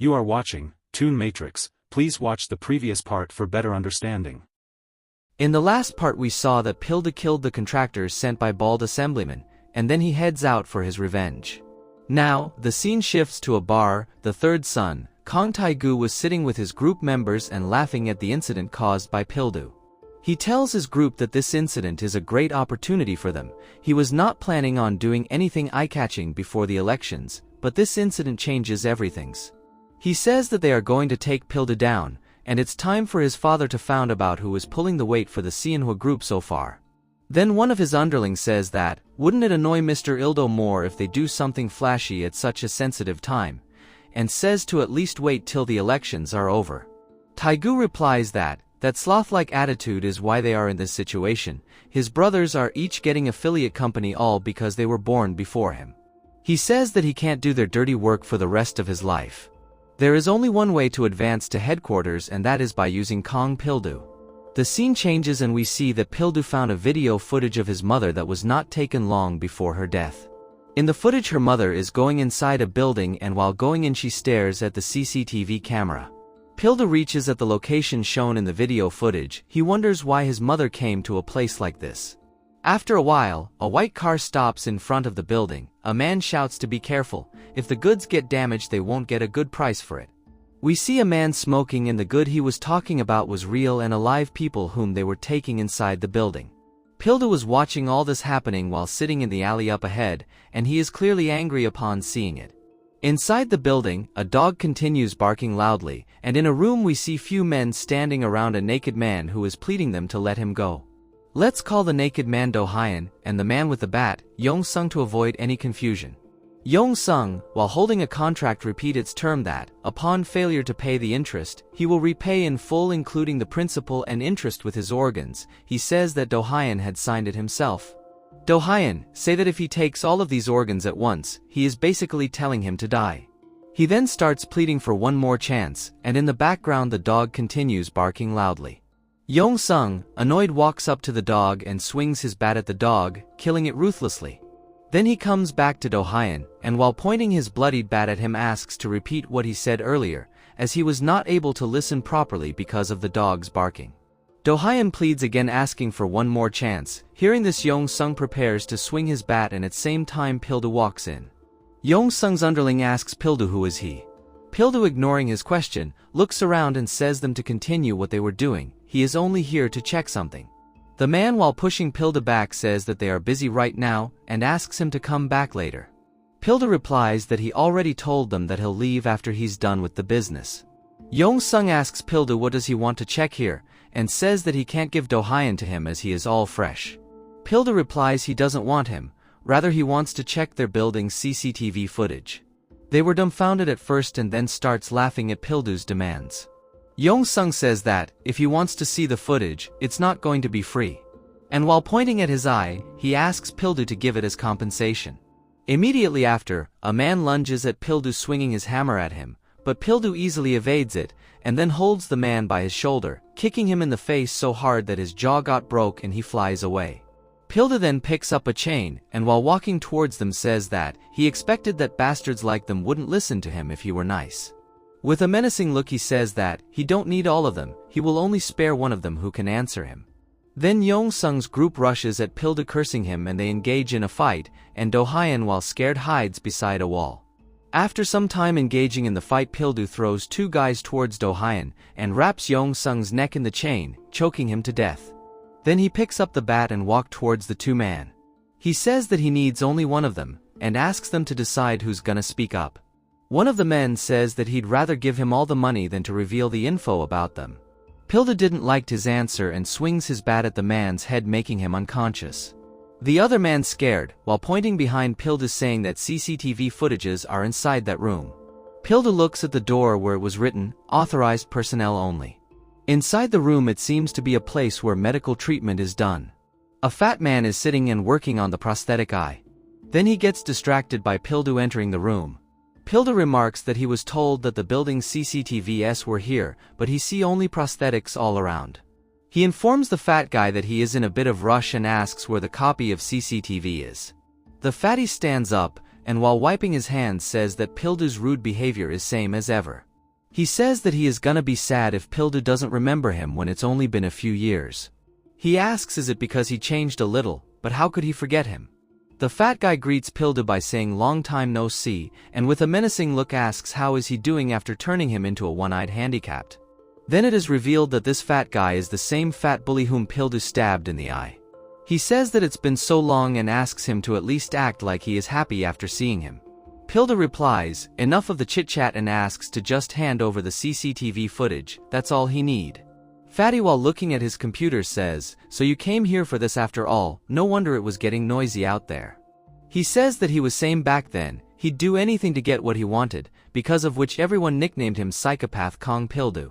You are watching Toon Matrix. Please watch the previous part for better understanding. In the last part we saw that Pildu killed the contractors sent by bald assemblyman, and then he heads out for his revenge. Now, the scene shifts to a bar. The third son, Kang Taigu, was sitting with his group members and laughing at the incident caused by Pildu. He tells his group that this incident is a great opportunity for them. He was not planning on doing anything eye-catching before the elections, but this incident changes everything. He says that they are going to take Pildu down, and it's time for his father to find out who is pulling the weight for the Seonhwa Group so far. Then one of his underlings says that, wouldn't it annoy Mr. Ildo more if they do something flashy at such a sensitive time, and says to at least wait till the elections are over. Taigu replies that sloth-like attitude is why they are in this situation. His brothers are each getting affiliate company all because they were born before him. He says that he can't do their dirty work for the rest of his life. There is only one way to advance to headquarters, and that is by using Kang Pildu. The scene changes and we see that Pildu found a video footage of his mother that was not taken long before her death. In the footage, her mother is going inside a building, and while going in she stares at the CCTV camera. Pildu reaches at the location shown in the video footage. He wonders why his mother came to a place like this. After a while, a white car stops in front of the building. A man shouts to be careful. If the goods get damaged, they won't get a good price for it. We see a man smoking, and the good he was talking about was real and alive people whom they were taking inside the building. Pildu was watching all this happening while sitting in the alley up ahead, and he is clearly angry upon seeing it. Inside the building, a dog continues barking loudly, and in a room we see few men standing around a naked man who is pleading them to let him go. Let's call the naked man Do Hyun, and the man with the bat, Yong Sung, to avoid any confusion. Yong Sung, while holding a contract, repeat its term that, upon failure to pay the interest, he will repay in full including the principal and interest with his organs. He says that Do Hyun had signed it himself. Do Hyun say that if he takes all of these organs at once, he is basically telling him to die. He then starts pleading for one more chance, and in the background the dog continues barking loudly. Yong Sung, annoyed, walks up to the dog and swings his bat at the dog, killing it ruthlessly. Then he comes back to Do Hyun, and while pointing his bloodied bat at him asks to repeat what he said earlier, as he was not able to listen properly because of the dog's barking. Do Hyun pleads again, asking for one more chance. Hearing this, Yong Sung prepares to swing his bat, and at same time Pildu walks in. Yong Sung's underling asks Pildu who is he. Pildu, ignoring his question, looks around and says them to continue what they were doing. He is only here to check something. The man, while pushing Pildu back, says that they are busy right now and asks him to come back later. Pildu replies that he already told them that he'll leave after he's done with the business. Yong Sung asks Pildu what does he want to check here, and says that he can't give Do Hyun to him as he is all fresh. Pildu replies he doesn't want him, rather he wants to check their building's CCTV footage. They were dumbfounded at first and then starts laughing at Pildu's demands. Yong Sung says that, if he wants to see the footage, it's not going to be free. And while pointing at his eye, he asks Pildu to give it as compensation. Immediately after, a man lunges at Pildu swinging his hammer at him, but Pildu easily evades it, and then holds the man by his shoulder, kicking him in the face so hard that his jaw got broke and he flies away. Pildu then picks up a chain, and while walking towards them says that he expected that bastards like them wouldn't listen to him if he were nice. With a menacing look he says that he don't need all of them, he will only spare one of them who can answer him. Then Yong Sung's group rushes at Pildu cursing him, and they engage in a fight, and Do Hyun, while scared, hides beside a wall. After some time engaging in the fight, Pildu throws two guys towards Do Hyun and wraps Yong Sung's neck in the chain, choking him to death. Then he picks up the bat and walks towards the two men. He says that he needs only one of them, and asks them to decide who's gonna speak up. One of the men says that he'd rather give him all the money than to reveal the info about them. Pildu didn't like his answer and swings his bat at the man's head, making him unconscious. The other man scared, while pointing behind Pildu saying that CCTV footages are inside that room. Pildu looks at the door where it was written, authorized personnel only. Inside the room it seems to be a place where medical treatment is done. A fat man is sitting and working on the prosthetic eye. Then he gets distracted by Pildu entering the room. Pildu remarks that he was told that the building's CCTVs were here, but he see only prosthetics all around. He informs the fat guy that he is in a bit of rush and asks where the copy of CCTV is. The fatty stands up, and while wiping his hands says that Pildu's rude behavior is same as ever. He says that he is gonna be sad if Pildu doesn't remember him when it's only been a few years. He asks is it because he changed a little, but how could he forget him? The fat guy greets Pildu by saying long time no see, and with a menacing look asks how is he doing after turning him into a one-eyed handicapped. Then it is revealed that this fat guy is the same fat bully whom Pildu stabbed in the eye. He says that it's been so long and asks him to at least act like he is happy after seeing him. Pildu replies, enough of the chit-chat, and asks to just hand over the CCTV footage, that's all he need. Fatty, while looking at his computer, says, so you came here for this after all, no wonder it was getting noisy out there. He says that he was same back then, he'd do anything to get what he wanted, because of which everyone nicknamed him Psychopath Kang Pildu.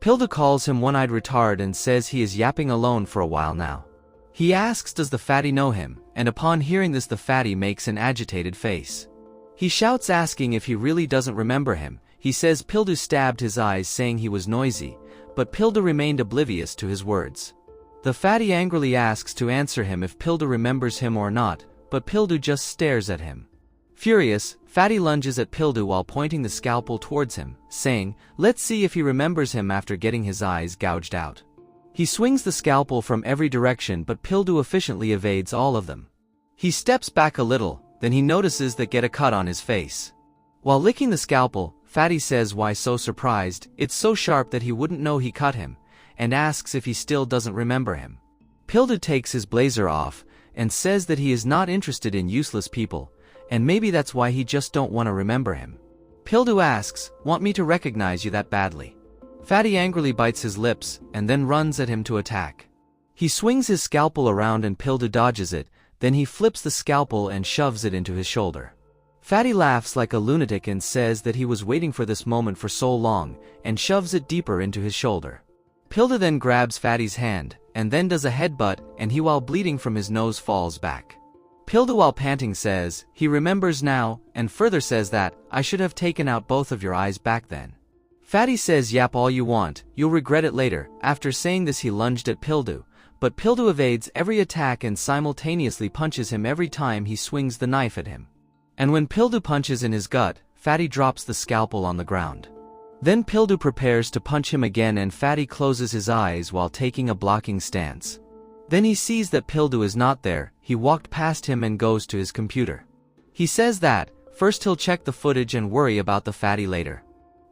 Pildu calls him one-eyed retard and says he is yapping alone for a while now. He asks does the fatty know him, and upon hearing this the fatty makes an agitated face. He shouts asking if he really doesn't remember him. He says Pildu stabbed his eyes saying he was noisy, but Pildu remained oblivious to his words. The fatty angrily asks to answer him if Pildu remembers him or not, but Pildu just stares at him. Furious, Fatty lunges at Pildu while pointing the scalpel towards him, saying, let's see if he remembers him after getting his eyes gouged out. He swings the scalpel from every direction but Pildu efficiently evades all of them. He steps back a little, then he notices that get a cut on his face. While licking the scalpel, Fatty says why so surprised, it's so sharp that he wouldn't know he cut him, and asks if he still doesn't remember him. Pildu takes his blazer off, and says that he is not interested in useless people, and maybe that's why he just don't want to remember him. Pildu asks, want me to recognize you that badly? Fatty angrily bites his lips, and then runs at him to attack. He swings his scalpel around and Pildu dodges it, then he flips the scalpel and shoves it into his shoulder. Fatty laughs like a lunatic and says that he was waiting for this moment for so long, and shoves it deeper into his shoulder. Pildu then grabs Fatty's hand, and then does a headbutt, and he while bleeding from his nose falls back. Pildu while panting says, he remembers now, and further says that, I should have taken out both of your eyes back then. Fatty says yap all you want, you'll regret it later. After saying this he lunged at Pildu, but Pildu evades every attack and simultaneously punches him every time he swings the knife at him. And when Pildu punches in his gut, Fatty drops the scalpel on the ground. Then Pildu prepares to punch him again and Fatty closes his eyes while taking a blocking stance. Then he sees that Pildu is not there, he walked past him and goes to his computer. He says that, first he'll check the footage and worry about the Fatty later.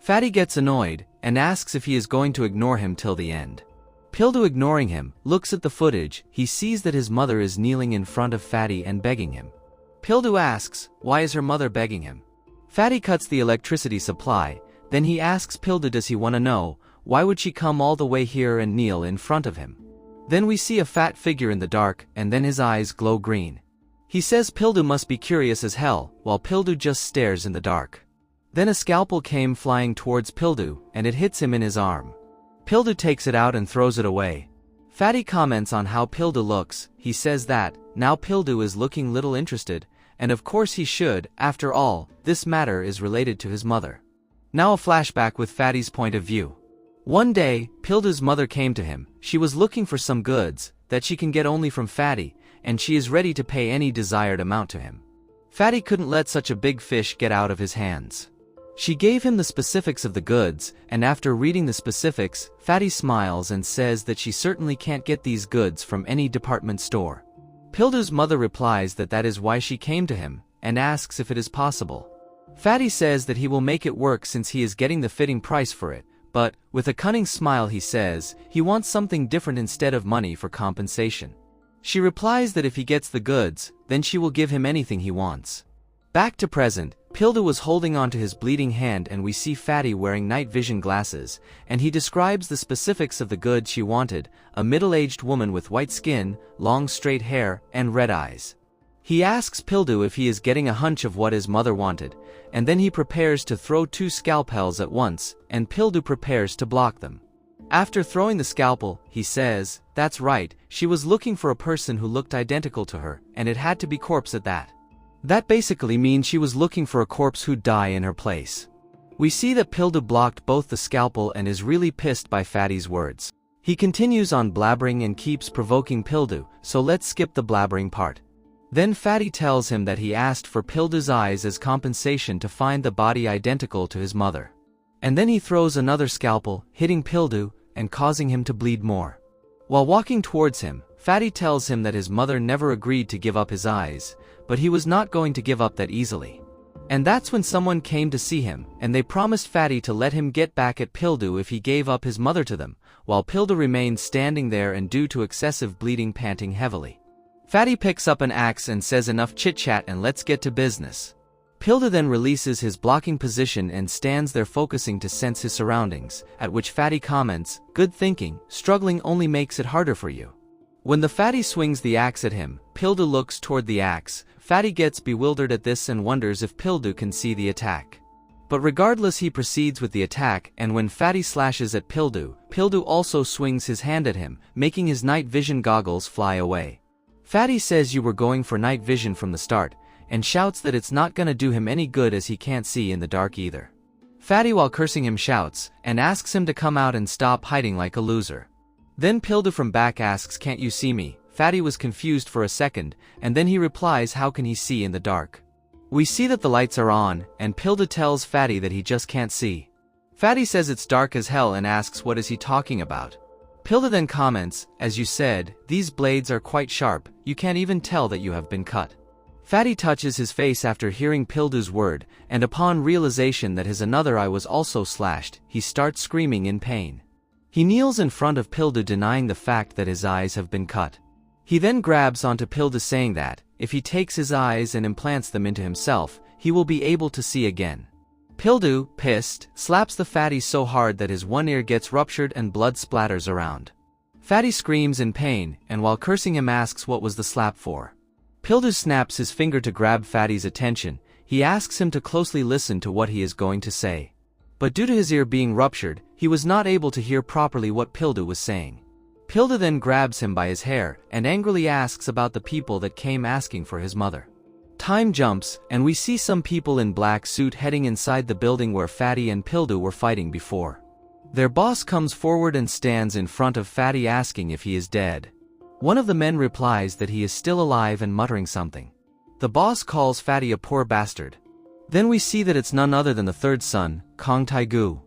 Fatty gets annoyed, and asks if he is going to ignore him till the end. Pildu ignoring him, looks at the footage, he sees that his mother is kneeling in front of Fatty and begging him. Pildu asks, why is her mother begging him? Fatty cuts the electricity supply, then he asks Pildu does he want to know, why would she come all the way here and kneel in front of him? Then we see a fat figure in the dark, and then his eyes glow green. He says Pildu must be curious as hell, while Pildu just stares in the dark. Then a scalpel came flying towards Pildu, and it hits him in his arm. Pildu takes it out and throws it away. Fatty comments on how Pildu looks, he says that, now Pildu is looking little interested, and of course he should, after all, this matter is related to his mother. Now a flashback with Fatty's point of view. One day, Pildu's mother came to him, she was looking for some goods, that she can get only from Fatty, and she is ready to pay any desired amount to him. Fatty couldn't let such a big fish get out of his hands. She gave him the specifics of the goods, and after reading the specifics, Fatty smiles and says that she certainly can't get these goods from any department store. Pildu's mother replies that that is why she came to him, and asks if it is possible. Fatty says that he will make it work since he is getting the fitting price for it, but, with a cunning smile he says, he wants something different instead of money for compensation. She replies that if he gets the goods, then she will give him anything he wants. Back to present, Pildu was holding onto his bleeding hand and we see Fatty wearing night vision glasses, and he describes the specifics of the goods she wanted, a middle-aged woman with white skin, long straight hair, and red eyes. He asks Pildu if he is getting a hunch of what his mother wanted, and then he prepares to throw 2 scalpels at once, and Pildu prepares to block them. After throwing the scalpel, he says, that's right, she was looking for a person who looked identical to her, and it had to be corpse at that. That basically means she was looking for a corpse who'd die in her place. We see that Pildu blocked both the scalpel and is really pissed by Fatty's words. He continues on blabbering and keeps provoking Pildu, so let's skip the blabbering part. Then Fatty tells him that he asked for Pildu's eyes as compensation to find the body identical to his mother. And then he throws another scalpel, hitting Pildu, and causing him to bleed more. While walking towards him, Fatty tells him that his mother never agreed to give up his eyes, but he was not going to give up that easily. And that's when someone came to see him, and they promised Fatty to let him get back at Pildu if he gave up his mother to them, while Pildu remained standing there and due to excessive bleeding panting heavily. Fatty picks up an axe and says enough chit-chat and let's get to business. Pildu then releases his blocking position and stands there focusing to sense his surroundings, at which Fatty comments, "Good thinking, struggling only makes it harder for you." When the Fatty swings the axe at him, Pildu looks toward the axe. Fatty gets bewildered at this and wonders if Pildu can see the attack. But regardless, he proceeds with the attack, and when Fatty slashes at Pildu, Pildu also swings his hand at him, making his night vision goggles fly away. Fatty says you were going for night vision from the start, and shouts that it's not gonna do him any good as he can't see in the dark either. Fatty, while cursing him, shouts, and asks him to come out and stop hiding like a loser. Then Pildu from back asks, "Can't you see me?" Fatty was confused for a second, and then he replies, "How can he see in the dark?" We see that the lights are on, and Pildu tells Fatty that he just can't see. Fatty says it's dark as hell and asks what is he talking about. Pildu then comments, "As you said, these blades are quite sharp, you can't even tell that you have been cut." Fatty touches his face after hearing Pildu's word, and upon realization that his another eye was also slashed, he starts screaming in pain. He kneels in front of Pildu denying the fact that his eyes have been cut. He then grabs onto Pildu saying that, if he takes his eyes and implants them into himself, he will be able to see again. Pildu, pissed, slaps the Fatty so hard that his one ear gets ruptured and blood splatters around. Fatty screams in pain, and while cursing him asks what was the slap for. Pildu snaps his finger to grab Fatty's attention. He asks him to closely listen to what he is going to say. But due to his ear being ruptured, he was not able to hear properly what Pildu was saying. Pildu then grabs him by his hair and angrily asks about the people that came asking for his mother. Time jumps, and we see some people in black suit heading inside the building where Fatty and Pildu were fighting before. Their boss comes forward and stands in front of Fatty asking if he is dead. One of the men replies that he is still alive and muttering something. The boss calls Fatty a poor bastard. Then we see that it's none other than the third son, Kang Taigu.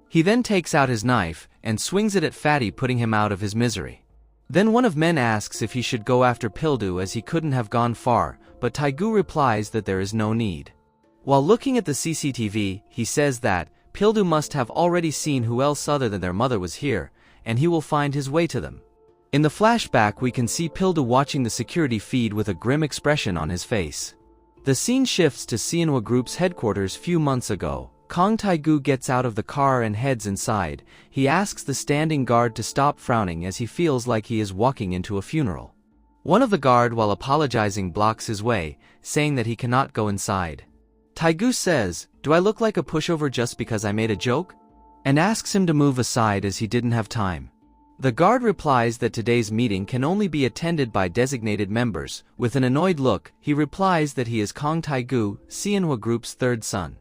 He then takes out his knife and swings it at Fatty, putting him out of his misery. Then one of men asks if he should go after Pildu as he couldn't have gone far, but Taigu replies that there is no need. While looking at the CCTV, he says that Pildu must have already seen who else other than their mother was here, and he will find his way to them. In the flashback, we can see Pildu watching the security feed with a grim expression on his face. The scene shifts to Seonhwa Group's headquarters few months ago. Kang Taigu gets out of the car and heads inside. He asks the standing guard to stop frowning as he feels like he is walking into a funeral. One of the guard, while apologizing, blocks his way, saying that he cannot go inside. Taigu says, "Do I look like a pushover just because I made a joke?" and asks him to move aside as he didn't have time. The guard replies that today's meeting can only be attended by designated members. With an annoyed look, he replies that he is Kang Taigu, Seonhwa Group's third son.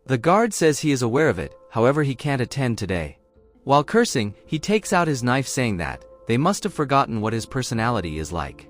The guard says he is aware of it, however he can't attend today. While cursing, he takes out his knife saying that they must have forgotten what his personality is like.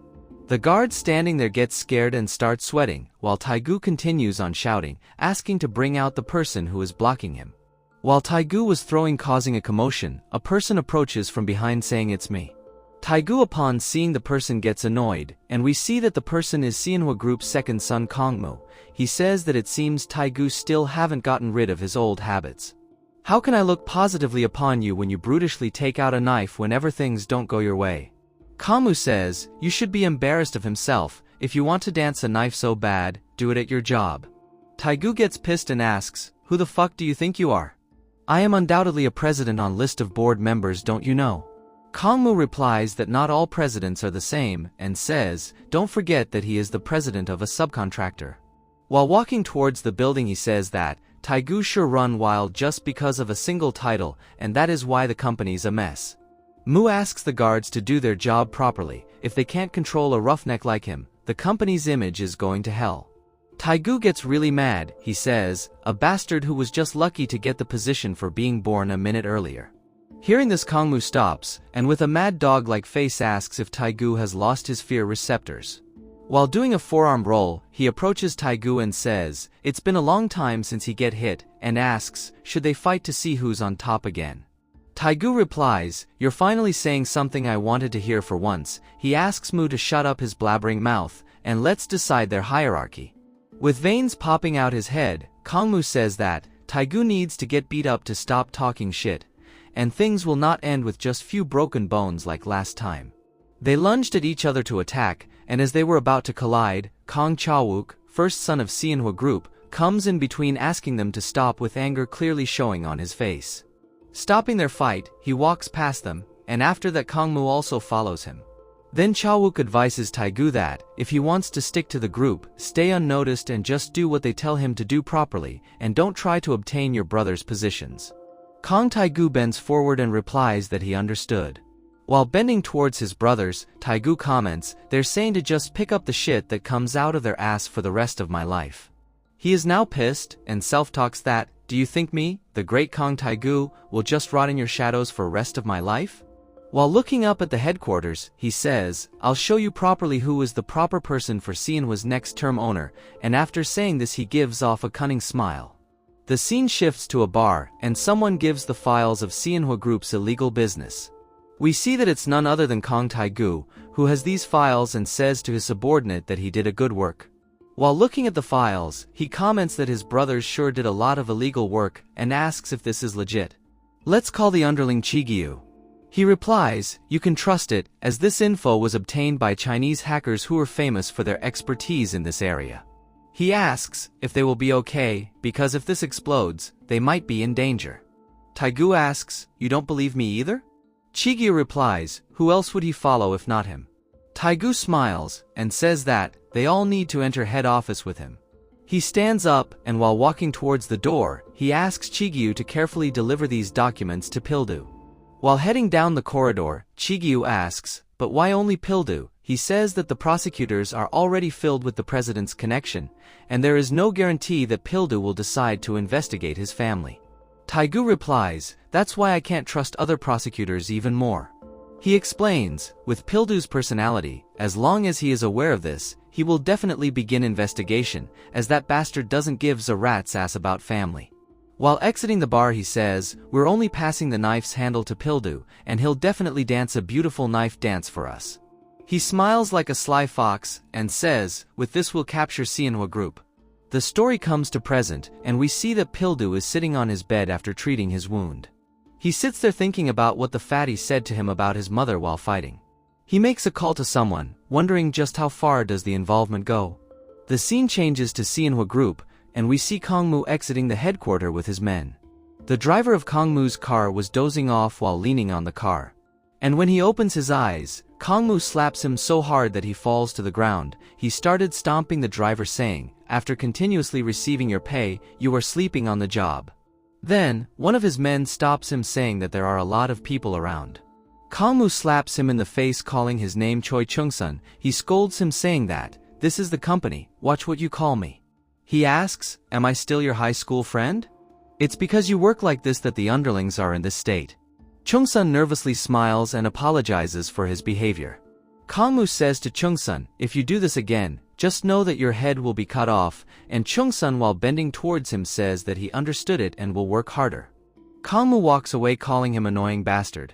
The guard standing there gets scared and starts sweating, while Taigu continues on shouting, asking to bring out the person who is blocking him. While Taigu was throwing causing a commotion, a person approaches from behind saying it's me. Taigu upon seeing the person gets annoyed, and we see that the person is Seonhwa Group's second son Kangmu. He says that it seems Taigu still haven't gotten rid of his old habits. "How can I look positively upon you when you brutishly take out a knife whenever things don't go your way?" Kangmu says, "You should be embarrassed of himself. If you want to dance a knife so bad, do it at your job." Taigu gets pissed and asks, "Who the fuck do you think you are?" "I am undoubtedly a president on list of board members, don't you know?" Kangmu replies that not all presidents are the same, and says, "Don't forget that he is the president of a subcontractor." While walking towards the building, he says that Taigu sure run wild just because of a single title, and that is why the company's a mess. Mu asks the guards to do their job properly. If they can't control a roughneck like him, the company's image is going to hell. Taigu gets really mad. He says, "A bastard who was just lucky to get the position for being born a minute earlier." Hearing this, Kangmu stops, and with a mad dog-like face asks if Taigu has lost his fear receptors. While doing a forearm roll, he approaches Taigu and says, it's been a long time since he get hit, and asks, should they fight to see who's on top again? Taigu replies, you're finally saying something I wanted to hear for once. He asks Mu to shut up his blabbering mouth, and let's decide their hierarchy. With veins popping out his head, Kangmu says that, Taigu needs to get beat up to stop talking shit, and things will not end with just few broken bones like last time. They lunged at each other to attack, and as they were about to collide, Kang Chawook, first son of Seonhwa Group, comes in between asking them to stop with anger clearly showing on his face. Stopping their fight, he walks past them, and after that Kangmu also follows him. Then Chawook advises Taigu that, if he wants to stick to the group, stay unnoticed and just do what they tell him to do properly, and don't try to obtain your brother's positions. Kang Taigu bends forward and replies that he understood. While bending towards his brothers, Taigu comments, they're saying to just pick up the shit that comes out of their ass for the rest of my life. He is now pissed, and self-talks that, do you think me, the great Kang Taigu, will just rot in your shadows for the rest of my life? While looking up at the headquarters, he says, I'll show you properly who is the proper person for Seonhwa's next term owner, and after saying this he gives off a cunning smile. The scene shifts to a bar, and someone gives the files of Seonhwa Group's illegal business. We see that it's none other than Kang Taigu, who has these files and says to his subordinate that he did a good work. While looking at the files, he comments that his brothers sure did a lot of illegal work and asks if this is legit. Let's call the underling Chigyu. He replies, you can trust it, as this info was obtained by Chinese hackers who are famous for their expertise in this area. He asks if they will be okay, because if this explodes, they might be in danger. Taigu asks, you don't believe me either? Chigyu replies, who else would he follow if not him? Taigu smiles, and says that, they all need to enter head office with him. He stands up, and while walking towards the door, he asks Chigyu to carefully deliver these documents to Pildu. While heading down the corridor, Chigyu asks, but why only Pildu? He says that the prosecutors are already filled with the president's connection, and there is no guarantee that Pildu will decide to investigate his family. Taigu replies, that's why I can't trust other prosecutors even more. He explains, with Pildu's personality, as long as he is aware of this, he will definitely begin investigation, as that bastard doesn't give a rat's ass about family. While exiting the bar he says, we're only passing the knife's handle to Pildu, and he'll definitely dance a beautiful knife dance for us. He smiles like a sly fox, and says, with this we'll capture Seonhwa Group. The story comes to present, and we see that Pildu is sitting on his bed after treating his wound. He sits there thinking about what the fatty said to him about his mother while fighting. He makes a call to someone, wondering just how far does the involvement go. The scene changes to Seonhwa Group, and we see Kangmu exiting the headquarters with his men. The driver of Kangmu's car was dozing off while leaning on the car. And when he opens his eyes, Kangmu slaps him so hard that he falls to the ground. He started stomping the driver saying, after continuously receiving your pay, you are sleeping on the job. Then, one of his men stops him saying that there are a lot of people around. Kangmu slaps him in the face calling his name Choi Chung-sun. He scolds him saying that, this is the company, watch what you call me. He asks, am I still your high school friend? It's because you work like this that the underlings are in this state. Chung-sun nervously smiles and apologizes for his behavior. Kangmu says to Chung-sun, if you do this again, just know that your head will be cut off, and Chung-sun while bending towards him says that he understood it and will work harder. Kangmu walks away calling him annoying bastard.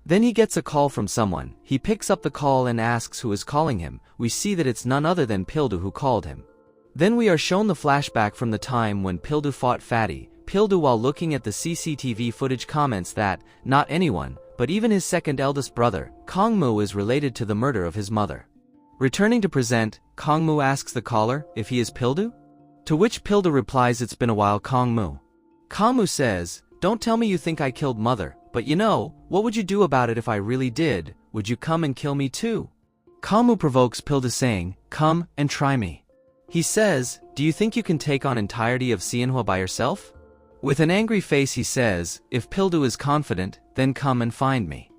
Then he gets a call from someone. He picks up the call and asks who is calling him. We see that it's none other than Pildu who called him. Then we are shown the flashback from the time when Pildu fought Fatty. Pildu while looking at the CCTV footage comments that, not anyone, but even his second eldest brother, Kangmu is related to the murder of his mother. Returning to present, Kangmu asks the caller if he is Pildu? To which Pildu replies it's been a while Kangmu. Kangmu says, don't tell me you think I killed mother, but you know, what would you do about it if I really did? Would you come and kill me too? Kangmu provokes Pildu saying, come and try me. He says, do you think you can take on entirety of Seonhwa by yourself? With an angry face he says, if Pildu is confident, then come and find me.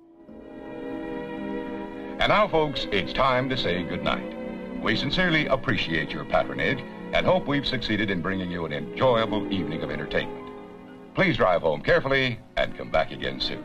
And now, folks, it's time to say goodnight. We sincerely appreciate your patronage and hope we've succeeded in bringing you an enjoyable evening of entertainment. Please drive home carefully and come back again soon.